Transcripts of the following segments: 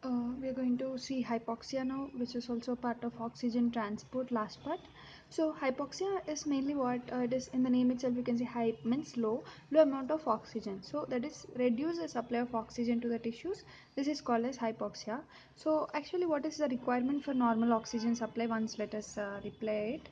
We are going to see hypoxia now, which is also part of oxygen transport, last part. So hypoxia is mainly what it is in the name itself. You can see hype means low amount of oxygen. So that is reduce the supply of oxygen to the tissues. This is called as hypoxia. So actually, what is the requirement for normal oxygen supply? Once let us replay it.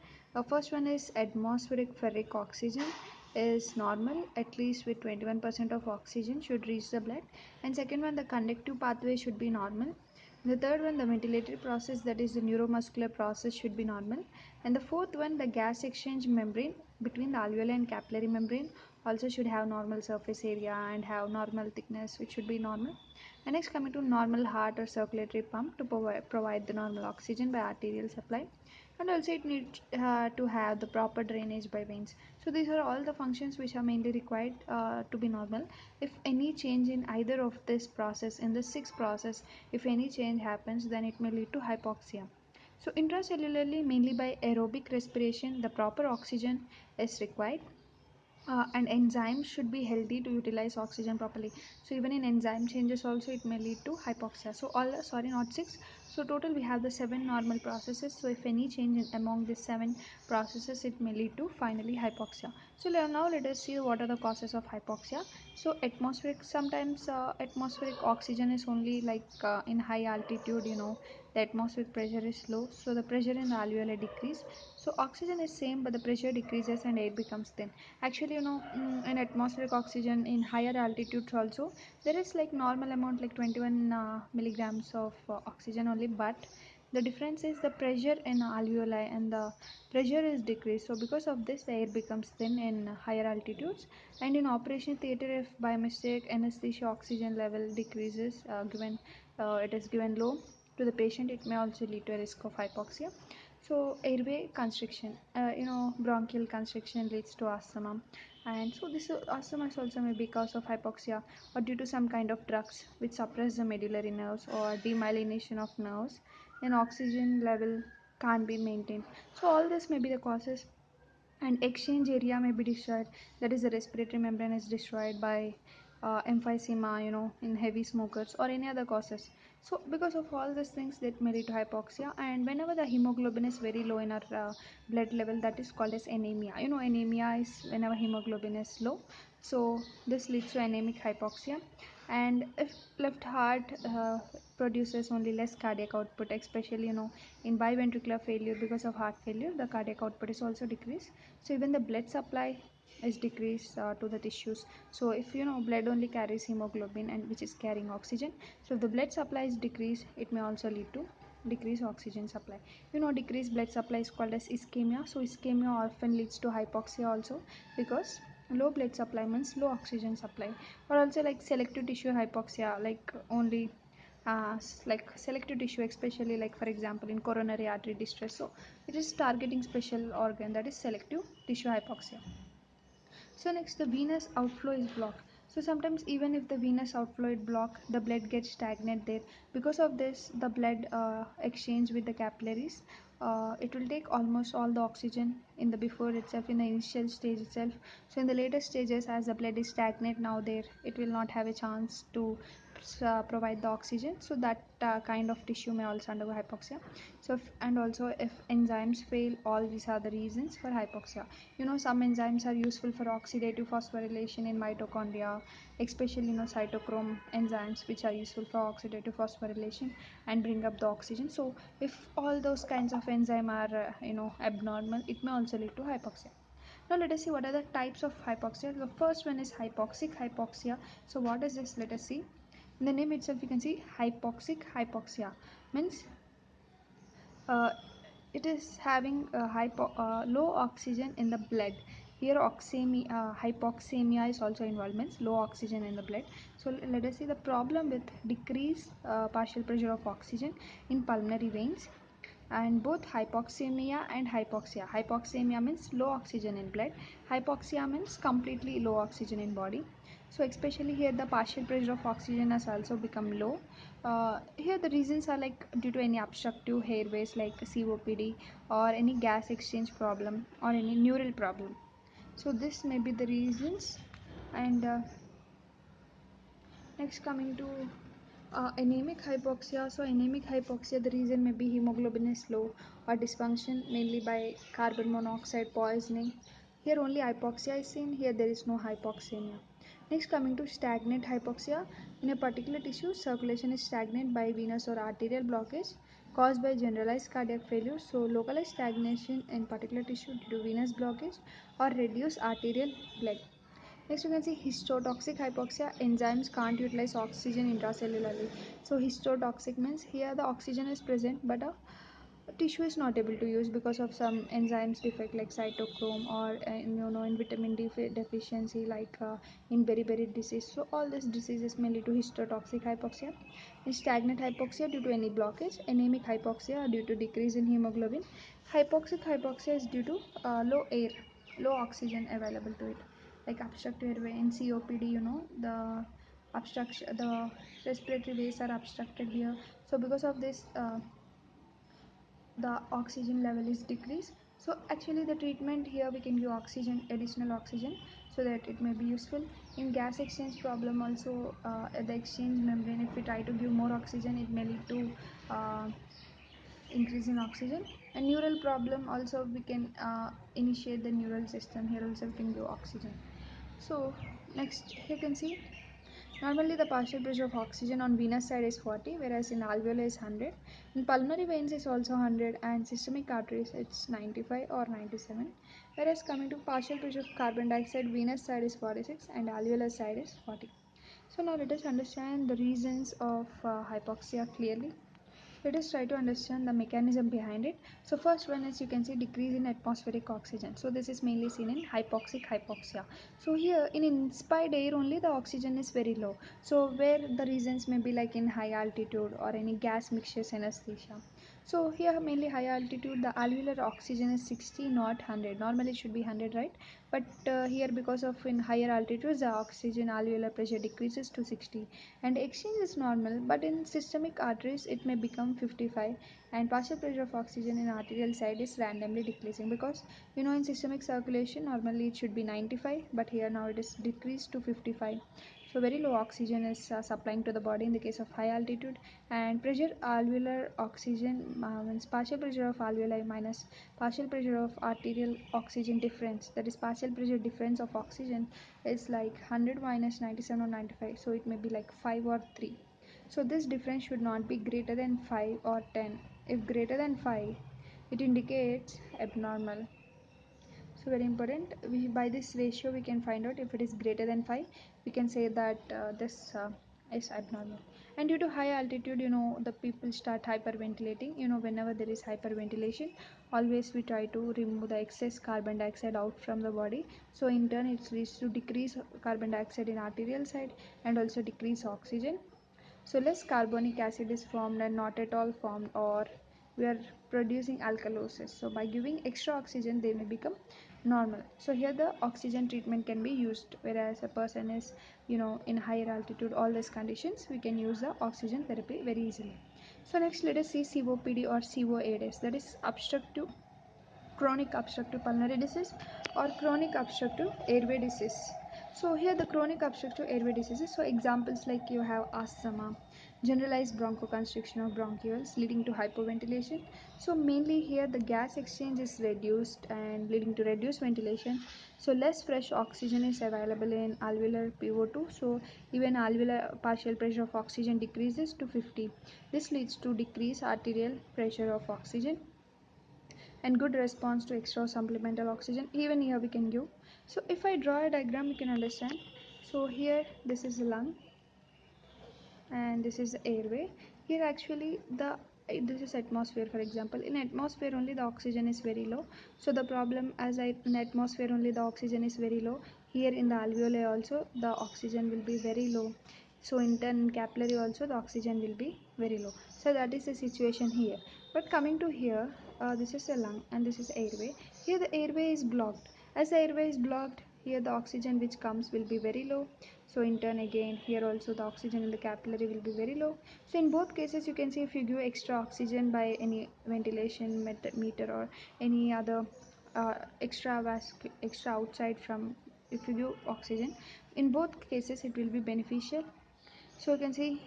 First one is atmospheric ferric oxygen is normal, at least with 21% of oxygen should reach the blood. And second one, the conductive pathway should be normal. The third one, the ventilatory process, that is the neuromuscular process, should be normal. And the fourth one, the gas exchange membrane between the alveolar and capillary membrane also should have normal surface area and have normal thickness, which should be normal. And next, coming to normal heart or circulatory pump to provide the normal oxygen by arterial supply. And also it needs to have the proper drainage by veins. So these are all the functions which are mainly required to be normal. If any change in either of this process, in the sixth process, if any change happens, then it may lead to hypoxia. So intracellularly, mainly by aerobic respiration, the proper oxygen is required, and enzymes should be healthy to utilize oxygen properly. So even in enzyme changes also it may lead to hypoxia. So all, sorry, not six. So total we have the seven normal processes. So if any change among these seven processes, it may lead to finally hypoxia. So now let us see what are the causes of hypoxia. So atmospheric, sometimes atmospheric oxygen is only like in high altitude, the atmospheric pressure is low, so the pressure in the alveoli decrease. So oxygen is same, but the pressure decreases and air becomes thin. Actually, in atmospheric oxygen in higher altitudes also, there is like normal amount like 21 milligrams of oxygen only, but the difference is the pressure in alveoli and the pressure is decreased. So because of this, the air becomes thin in higher altitudes. And in operation theater, if by mistake anesthesia oxygen level decreases, given it is given low to the patient, it may also lead to a risk of hypoxia. So airway constriction, bronchial constriction leads to asthma. And so this asthma is also may be cause of hypoxia, or due to some kind of drugs which suppress the medullary nerves or demyelination of nerves, then oxygen level can't be maintained. So all this may be the causes. And exchange area may be destroyed, that is the respiratory membrane is destroyed by emphysema, in heavy smokers or any other causes. So because of all these things, that may lead to hypoxia. And whenever the hemoglobin is very low in our blood level, that is called as anemia. Anemia is whenever hemoglobin is low. So this leads to anemic hypoxia. And if left heart produces only less cardiac output, especially in biventricular failure, because of heart failure the cardiac output is also decreased. So even the blood supply is decreased to the tissues. So if blood only carries hemoglobin and which is carrying oxygen, so if the blood supply is decreased, it may also lead to decreased oxygen supply. Decreased blood supply is called as ischemia. So ischemia often leads to hypoxia also, because low blood supply means low oxygen supply. Or also like selective tissue hypoxia, like only like selective tissue, especially like for example in coronary artery distress. So it is targeting special organ, that is selective tissue hypoxia. So next, the venous outflow is blocked. So sometimes even if the venous outflow is blocked, the blood gets stagnant there. Because of this, the blood exchange with the capillaries, it will take almost all the oxygen in the before itself, in the initial stage itself. So in the later stages, as the blood is stagnant now there, it will not have a chance to provide the oxygen. So that kind of tissue may also undergo hypoxia. So and also if enzymes fail, all these are the reasons for hypoxia. Some enzymes are useful for oxidative phosphorylation in mitochondria, especially cytochrome enzymes, which are useful for oxidative phosphorylation and bring up the oxygen. So if all those kinds of enzyme are abnormal, it may also lead to hypoxia. Now let us see what are the types of hypoxia. The first one is hypoxic hypoxia. So what is this? Let us see. In the name itself, you can see hypoxic hypoxia means uh, it is having low oxygen in the blood. Here hypoxemia is also involved, means low oxygen in the blood. So let us see the problem with decreased partial pressure of oxygen in pulmonary veins. And both hypoxemia and hypoxia, hypoxemia means low oxygen in blood, hypoxia means completely low oxygen in body. So especially here the partial pressure of oxygen has also become low. Here the reasons are like due to any obstructive airways like COPD, or any gas exchange problem, or any neural problem. So this may be the reasons. And next, coming to Anemic hypoxia. So anemic hypoxia, the reason may be hemoglobin is low or dysfunction, mainly by carbon monoxide poisoning. Here only hypoxia is seen. Here there is no hypoxemia. Next, coming to stagnant hypoxia. In a particular tissue, circulation is stagnant by venous or arterial blockage caused by generalized cardiac failure. So localized stagnation in particular tissue due to venous blockage or reduced arterial blood. Next, you can see histotoxic hypoxia. Enzymes can't utilize oxygen intracellularly. So, histotoxic means here the oxygen is present, but a tissue is not able to use because of some enzymes defect like cytochrome or in vitamin D deficiency like in beriberi disease. So, all these diseases may lead to histotoxic hypoxia. In stagnant hypoxia due to any blockage. Anemic hypoxia due to decrease in hemoglobin. Hypoxic hypoxia is due to low air, low oxygen available to it, like obstructive airway in COPD. The obstruction, the respiratory ways are obstructed here. So because of this, the oxygen level is decreased. So actually the treatment here, we can give oxygen, additional oxygen, so that it may be useful. In gas exchange problem also, at the exchange membrane, if we try to give more oxygen, it may lead to uh, increase in oxygen. And neural problem also, we can initiate the neural system. Here also we can give oxygen. So next, you can see normally the partial pressure of oxygen on venous side is 40, whereas in alveoli is 100. In pulmonary veins is also 100, and systemic arteries it's 95 or 97. Whereas coming to partial pressure of carbon dioxide, venous side is 46 and alveolar side is 40. So now let us understand the reasons of hypoxia clearly. Let us try to understand the mechanism behind it. So first one is, you can see, decrease in atmospheric oxygen. So this is mainly seen in hypoxic hypoxia. So here in inspired air only the oxygen is very low. So where the reasons may be like in high altitude or any gas mixtures anesthesia. So here mainly high altitude, the alveolar oxygen is 60 not 100. Normally it should be 100, right? But here because of in higher altitudes the oxygen alveolar pressure decreases to 60, and exchange is normal, but in systemic arteries it may become 55, and partial pressure of oxygen in arterial side is randomly decreasing because in systemic circulation normally it should be 95, but here now it is decreased to 55. So very low oxygen is supplying to the body in the case of high altitude. And pressure alveolar oxygen means partial pressure of alveoli minus partial pressure of arterial oxygen difference, that is partial pressure difference of oxygen is like 100 minus 97 or 95, so it may be like 5 or 3. So this difference should not be greater than 5 or 10. If greater than 5, it indicates abnormal. So very important, by this ratio we can find out if it is greater than 5, we can say that this is abnormal. And due to high altitude, the people start hyperventilating. Whenever there is hyperventilation, always we try to remove the excess carbon dioxide out from the body. So in turn it leads to decrease carbon dioxide in arterial side and also decrease oxygen. So less carbonic acid is formed and not at all formed, or we are producing alkalosis. So by giving extra oxygen they may become normal. So here the oxygen treatment can be used, whereas a person is in higher altitude, all these conditions we can use the oxygen therapy very easily. So next let us see COPD or COADS, that is obstructive chronic obstructive pulmonary disease or chronic obstructive airway disease. So here the chronic obstructive airway diseases, so examples like you have asthma, generalized bronchoconstriction of bronchioles leading to hypoventilation. So mainly here the gas exchange is reduced and leading to reduced ventilation. So less fresh oxygen is available in alveolar PO2. So even alveolar partial pressure of oxygen decreases to 50. This leads to decreased arterial pressure of oxygen and good response to extra supplemental oxygen. Even here we can give. So if I draw a diagram, you can understand. So here this is the lung and this is the airway. Here actually this is atmosphere. For example, in atmosphere only the oxygen is very low. So the problem, as I in atmosphere only the oxygen is very low, here in the alveoli also the oxygen will be very low. So in turn capillary also the oxygen will be very low. So that is the situation here. But coming to here, this is a lung and this is airway. Here the airway is blocked. As the airway is blocked, here the oxygen which comes will be very low. So in turn again here also the oxygen in the capillary will be very low. So in both cases you can see, if you give extra oxygen by any ventilation meter or any other extra outside from, if you give oxygen, in both cases it will be beneficial. So you can see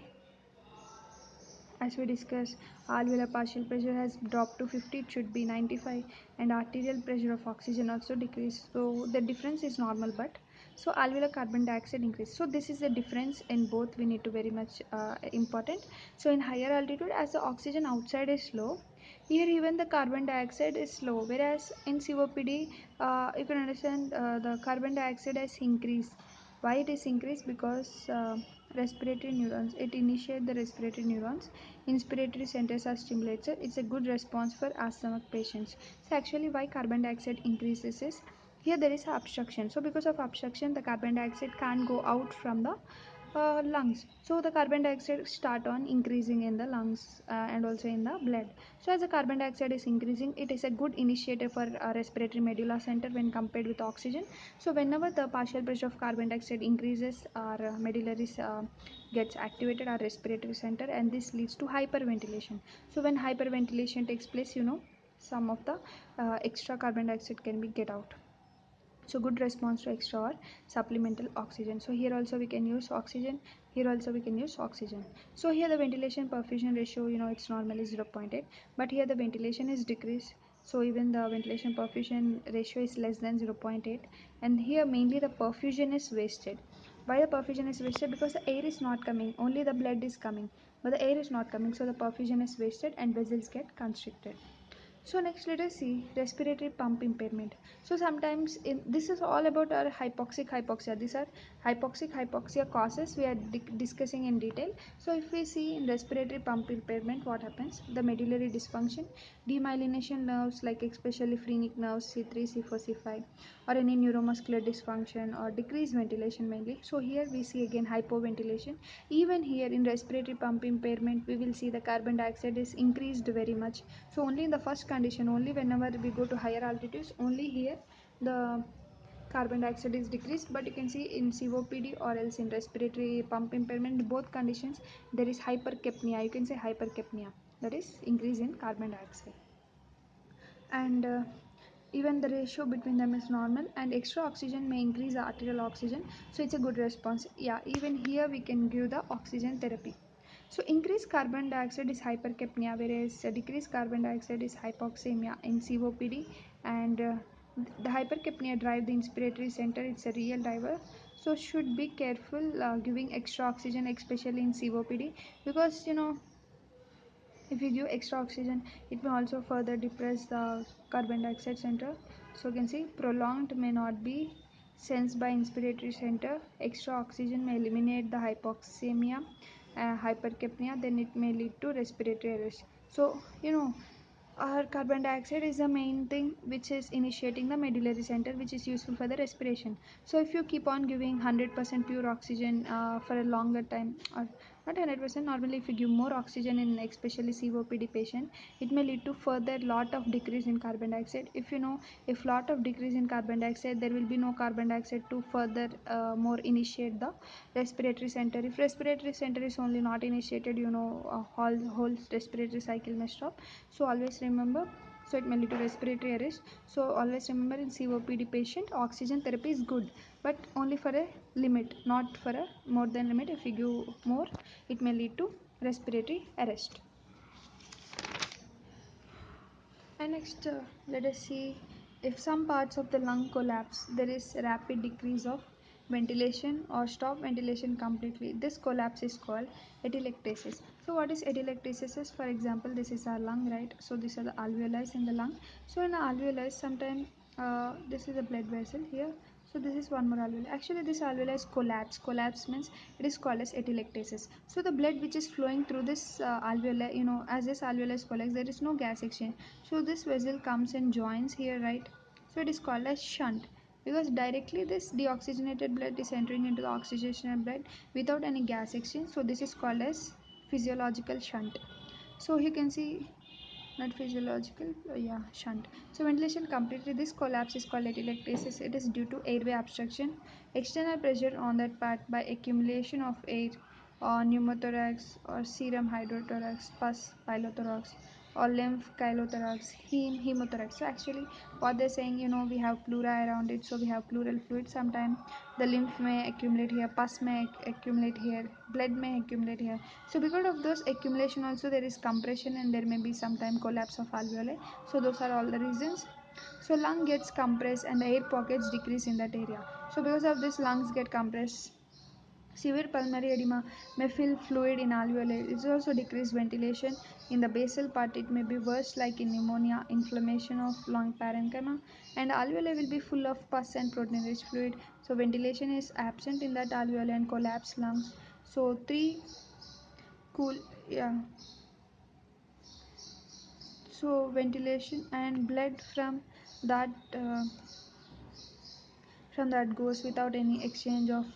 as we discussed, alveolar partial pressure has dropped to 50, it should be 95, and arterial pressure of oxygen also decreased. So the difference is normal, but so alveolar carbon dioxide increase. So this is the difference in both. We need to very much important. So in higher altitude, as the oxygen outside is low, here even the carbon dioxide is low, whereas in COPD, you can understand the carbon dioxide has increased. Why it is increased? Because respiratory neurons, it initiate the respiratory neurons, inspiratory centers are stimulated. It's a good response for asthmatic patients. So actually why carbon dioxide increases is, here there is obstruction. So because of obstruction, the carbon dioxide can't go out from the lungs. So the carbon dioxide start on increasing in the lungs and also in the blood. So as the carbon dioxide is increasing, it is a good initiator for respiratory medulla center when compared with oxygen. So whenever the partial pressure of carbon dioxide increases, our medullary gets activated, our respiratory center, and this leads to hyperventilation. So when hyperventilation takes place, some of the extra carbon dioxide can be get out. So good response to extra or supplemental oxygen. So here also we can use oxygen, here also we can use oxygen. So here the ventilation perfusion ratio, it's normally 0.8, but here the ventilation is decreased, so even the ventilation perfusion ratio is less than 0.8, and here mainly the perfusion is wasted. Why the perfusion is wasted? Because the air is not coming, only the blood is coming, but the air is not coming, so the perfusion is wasted and vessels get constricted. So next let us see respiratory pump impairment. So sometimes this is all about our hypoxic hypoxia. These are hypoxic hypoxia causes we are discussing in detail. So if we see in respiratory pump impairment, what happens? The medullary dysfunction, demyelination nerves like especially phrenic nerves C3, C4, C5, or any neuromuscular dysfunction or decreased ventilation mainly. So here we see again hypoventilation. Even here in respiratory pump impairment, we will see the carbon dioxide is increased very much. So only in the first condition, only whenever we go to higher altitudes, only here the carbon dioxide is decreased. But you can see in COPD or else in respiratory pump impairment, both conditions there is hypercapnia. You can say hypercapnia, that is increase in carbon dioxide. And even the ratio between them is normal, and extra oxygen may increase the arterial oxygen, so it's a good response. Yeah, even here we can give the oxygen therapy. So increased carbon dioxide is hypercapnia, whereas decreased carbon dioxide is hypoxemia in COPD. And the hypercapnia drive the inspiratory center, it's a real driver. So should be careful giving extra oxygen, especially in COPD, because if you give extra oxygen, it may also further depress the carbon dioxide center. So you can see prolonged may not be sensed by inspiratory center. Extra oxygen may eliminate the hypoxemia, hypercapnia, then it may lead to respiratory arrest. So our carbon dioxide is the main thing which is initiating the medullary center, which is useful for the respiration. So if you keep on giving 100% pure oxygen for a longer time, or not 100%, normally if you give more oxygen in especially COPD patient, it may lead to further lot of decrease in carbon dioxide. If lot of decrease in carbon dioxide, there will be no carbon dioxide to further more initiate the respiratory center. If respiratory center is only not initiated, whole respiratory cycle may stop. So always remember, so it may lead to respiratory arrest. So always remember, in COPD patient, oxygen therapy is good, but only for a limit, not for a more than limit. If you give more, it may lead to respiratory arrest. And next, let us see, if some parts of the lung collapse, there is rapid decrease of ventilation or stop ventilation completely. This collapse is called atelectasis. So what is atelectasis? For example, this is our lung, right? So these are the alveoli in the lung. So in the alveoli, sometimes this is a blood vessel here. So this is one more alveoli. Actually, this alveoli is collapse. Collapse means it is called as atelectasis. So the blood which is flowing through this alveoli, as this alveoli collapse, there is no gas exchange. So this vessel comes and joins here, right? So it is called as shunt, because directly this deoxygenated blood is entering into the oxygenated blood without any gas exchange. So this is called as physiological shunt. So you can see, not physiological, yeah, shunt. So ventilation completely, this collapse is called atelectasis. It is due to airway obstruction, external pressure on that part by accumulation of air or pneumothorax or serum hydrothorax, pus, pylothorax. or lymph, chylothorax, hemothorax. So actually, what they're saying, we have pleura around it, so we have pleural fluid. Sometimes the lymph may accumulate here, pus may accumulate here, blood may accumulate here. So because of those accumulation, also there is compression and there may be sometime collapse of alveoli. So those are all the reasons. So lung gets compressed and the air pockets decrease in that area. So because of this, lungs get compressed. Severe pulmonary edema may fill fluid in alveoli. It also decreased ventilation. In the basal part, it may be worse, like in pneumonia, inflammation of lung parenchyma, and alveoli will be full of pus and protein-rich fluid. So ventilation is absent in that alveoli and collapsed lungs. So three cool, yeah. So ventilation and blood that. From that goes without any exchange of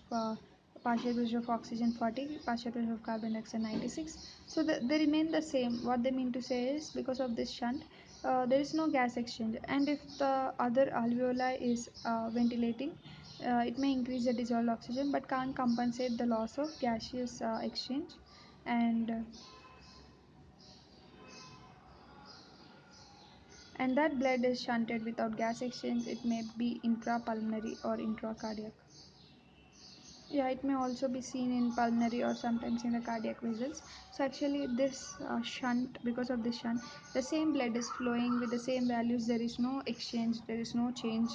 partial pressure of oxygen 40, partial pressure of carbon dioxide 96. So they remain the same. What they mean to say is, because of this shunt, there is no gas exchange, and if the other alveoli is ventilating, it may increase the dissolved oxygen but can't compensate the loss of gaseous exchange. And that blood is shunted without gas exchange. It may be intrapulmonary or intracardiac. Yeah, it may also be seen in pulmonary or sometimes in the cardiac vessels. So actually this shunt, because of this shunt, the same blood is flowing with the same values. There is no exchange, there is no change.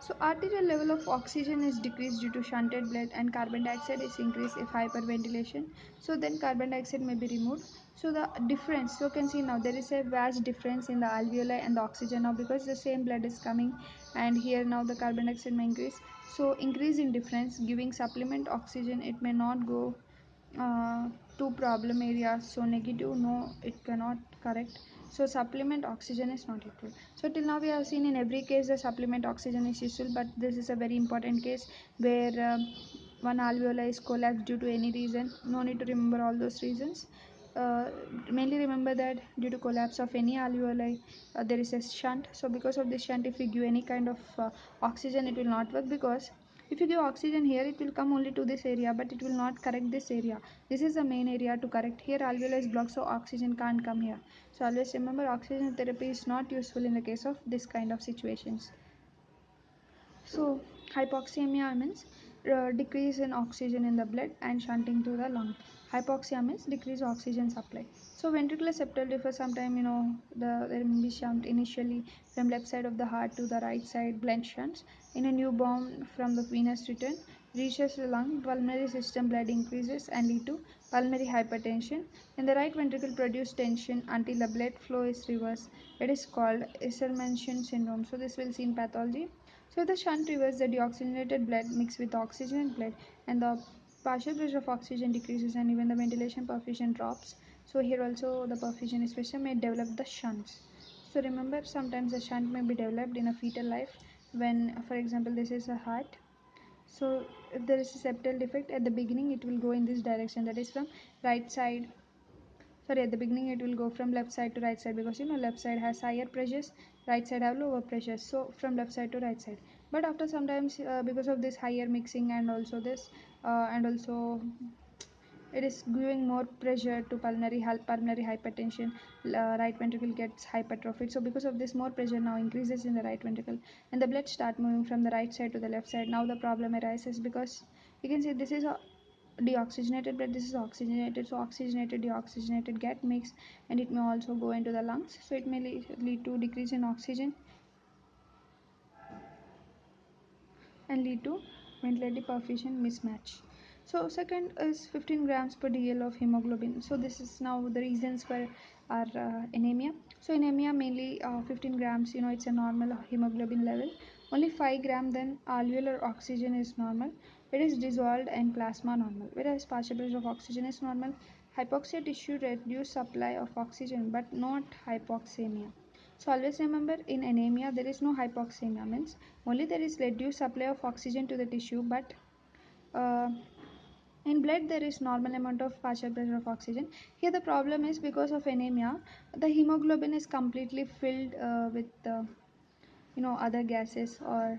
So arterial level of oxygen is decreased due to shunted blood, and carbon dioxide is increased if hyperventilation. So then carbon dioxide may be removed. So the difference, so you can see now there is a vast difference in the alveoli and the oxygen now, because the same blood is coming, and here now the carbon dioxide may increase. So increase in difference, giving supplement oxygen, it may not go uh, to problem areas. So negative, no, it cannot correct. So supplement oxygen is not equal. So till now we have seen in every case the supplement oxygen is useful, but this is a very important case where one alveoli is collapsed due to any reason. No need to remember all those reasons. uh, Mainly remember that due to collapse of any alveoli, there is a shunt. So because of this shunt, if we give any kind of oxygen, it will not work, because if you give oxygen here, it will come only to this area, but it will not correct this area. This is the main area to correct. Here alveoli is blocked, so oxygen can't come here. So always remember, oxygen therapy is not useful in the case of this kind of situations. So hypoxemia means decrease in oxygen in the blood and shunting to the lung. Hypoxia means decrease oxygen supply. So ventricular septal differ. Sometime there may be shunt initially from left side of the heart to the right side. Blend shunts in a newborn from the venous return reaches the lung. Pulmonary system blood increases and lead to pulmonary hypertension. In the right ventricle produce tension until the blood flow is reversed. It is called Isselmann syndrome. So this will see in pathology. So the shunt reverses the deoxygenated blood mixed with oxygenated blood, and the partial pressure of oxygen decreases, and even the ventilation perfusion drops. So here also the perfusion especially may develop the shunts. So remember, sometimes the shunt may be developed in a fetal life when, for example, this is a heart. So if there is a septal defect at the beginning, it will go in this direction, that is from right side. Sorry, at the beginning it will go from left side to right side, because left side has higher pressures, right side have lower pressures. So from left side to right side. But after sometimes, because of this higher mixing and also this and also it is giving more pressure to pulmonary hypertension. Right ventricle gets hypertrophied. So because of this, more pressure now increases in the right ventricle, and the blood start moving from the right side to the left side. Now the problem arises, because you can see this is a deoxygenated blood, this is oxygenated. So oxygenated deoxygenated get mixed, and it may also go into the lungs. So it may lead to decrease in oxygen and lead to ventilative perfusion mismatch. So second is 15 grams per dl of hemoglobin. So this is now the reasons for our anemia. So anemia mainly 15 grams, it's a normal hemoglobin level. Only 5 gram then alveolar oxygen is normal. It is dissolved and plasma normal. Whereas partial pressure of oxygen is normal. Hypoxia tissue reduce supply of oxygen but not hypoxemia. So always remember, in anemia there is no hypoxemia, means only there is reduced supply of oxygen to the tissue, but uh, in blood there is normal amount of partial pressure of oxygen. Here the problem is, because of anemia, the hemoglobin is completely filled with other gases, or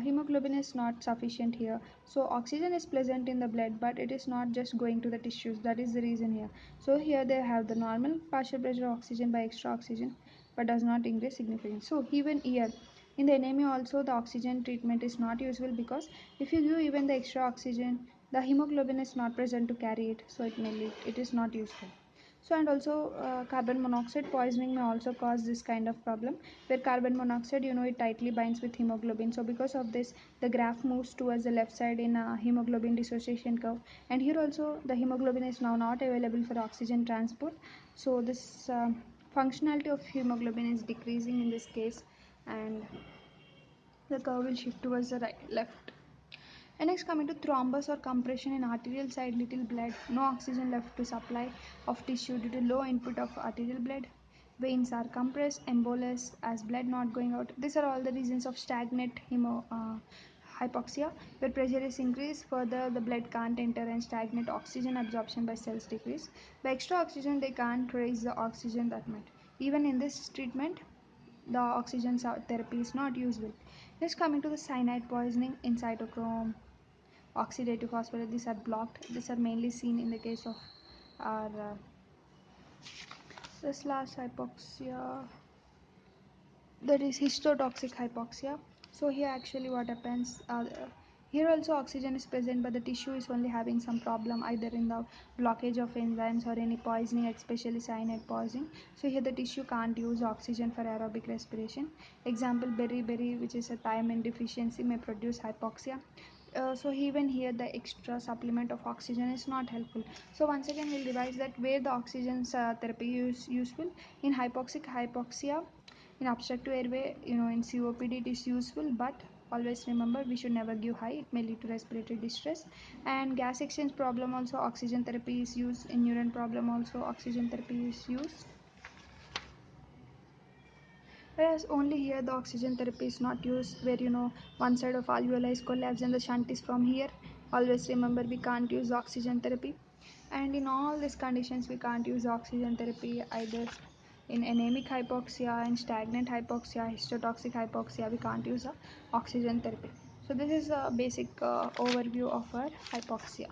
hemoglobin is not sufficient here. So oxygen is present in the blood, but it is not just going to the tissues. That is the reason here. So here they have the normal partial pressure oxygen by extra oxygen, but does not increase significantly. So even here in the anemia also the oxygen treatment is not useful, because if you give even the extra oxygen, the hemoglobin is not present to carry it, so it is not useful. So and also carbon monoxide poisoning may also cause this kind of problem, where carbon monoxide, it tightly binds with hemoglobin. So because of this, the graph moves towards the left side in a hemoglobin dissociation curve, and here also the hemoglobin is now not available for oxygen transport. So this functionality of hemoglobin is decreasing in this case, and the curve will shift towards the left. And next, coming to thrombus or compression in arterial side, little blood, no oxygen left to supply of tissue due to low input of arterial blood. Veins are compressed, embolus as blood not going out. These are all the reasons of stagnant hypoxia, where pressure is increased, further the blood can't enter, and stagnant oxygen absorption by cells decrease. By extra oxygen, they can't raise the oxygen that much. Even in this treatment, the oxygen therapy is not useful. Next, coming to the cyanide poisoning in cytochrome oxidative phosphorus, these are blocked. These are mainly seen in the case of our this last hypoxia, that is histotoxic hypoxia. So here actually what happens, here also oxygen is present, but the tissue is only having some problem, either in the blockage of enzymes or any poisoning, especially cyanide poisoning. So here the tissue can't use oxygen for aerobic respiration. Example, beriberi, which is a thiamine deficiency, may produce hypoxia. So even here the extra supplement of oxygen is not helpful. So once again we'll revise that where the oxygen therapy is useful in hypoxic hypoxia, in obstructive airway, in COPD it is useful, but always remember we should never give high, it may lead to respiratory distress. And gas exchange problem also oxygen therapy is used. In urine problem also oxygen therapy is used, whereas only here the oxygen therapy is not used, where one side of alveoli is collapsed and the shunt is from here. Always remember we can't use oxygen therapy. And in all these conditions we can't use oxygen therapy either. In anemic hypoxia and stagnant hypoxia, histotoxic hypoxia, we can't use oxygen therapy. So this is a basic overview of our hypoxia.